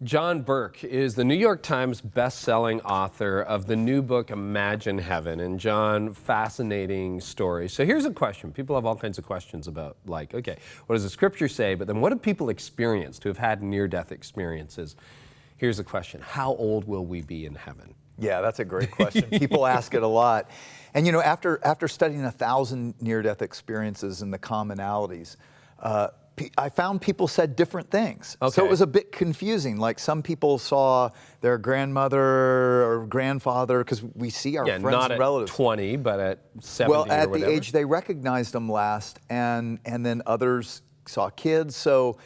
John Burke is the New York Times best-selling author of the new book, Imagine Heaven. And John, fascinating story. So here's a question. People have all kinds of questions about, like, okay, what does the scripture say? But then what have people experienced who have had near-death experiences? Here's the question. How old will we be in heaven? Yeah, that's a great question. People ask it a lot. And you know, after studying 1,000 near-death experiences and the commonalities, I found people said different things. Okay. So it was a bit confusing. Like some people saw their grandmother or grandfather, because we see our friends and relatives. Not at 20, but at 70 well, at or whatever. the age they recognized them last, and then others saw kids. So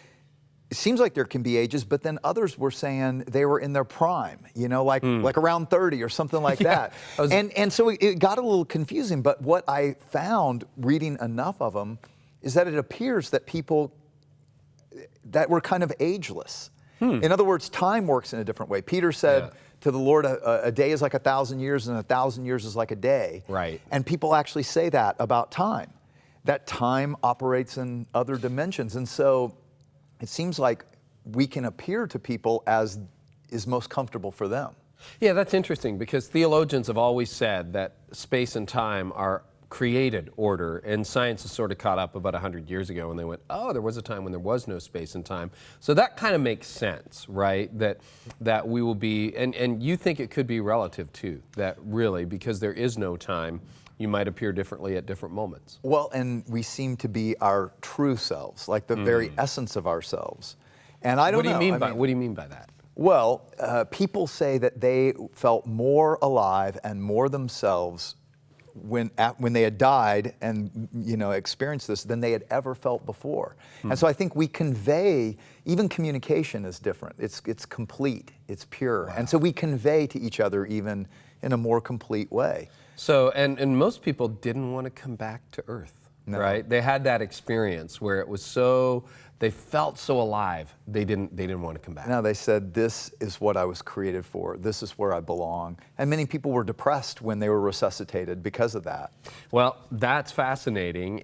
it seems like there can be ages, but then others were saying they were in their prime, you know, like around 30 or something like that. And so it got a little confusing. But what I found reading enough of them is that it appears that people that were kind of ageless. In other words, time works in a different way. Peter said to the Lord, a day is like 1,000 years and 1,000 years is like a day. Right. And people actually say that about time, that time operates in other dimensions. And so it seems like we can appear to people as is most comfortable for them. Yeah, that's interesting because theologians have always said that space and time are created order, and science has sort of caught up about 100 years ago when they went, oh, there was a time when there was no space and time. So that kind of makes sense, right? That we will be, and you think it could be relative too, that really, because there is no time, you might appear differently at different moments. Well, and we seem to be our true selves, like the very essence of ourselves. And I don't know. What do you mean by that? Well, people say that they felt more alive and more themselves when they had died and experienced this than they had ever felt before. And so I think we convey, even communication is different. It's complete, it's pure. Wow. And so we convey to each other even in a more complete way. So, and most people didn't want to come back to Earth, right? They had that experience where it was so, they felt so alive, they didn't want to come back. No, they said, this is what I was created for. This is where I belong. And many people were depressed when they were resuscitated because of that. Well, that's fascinating.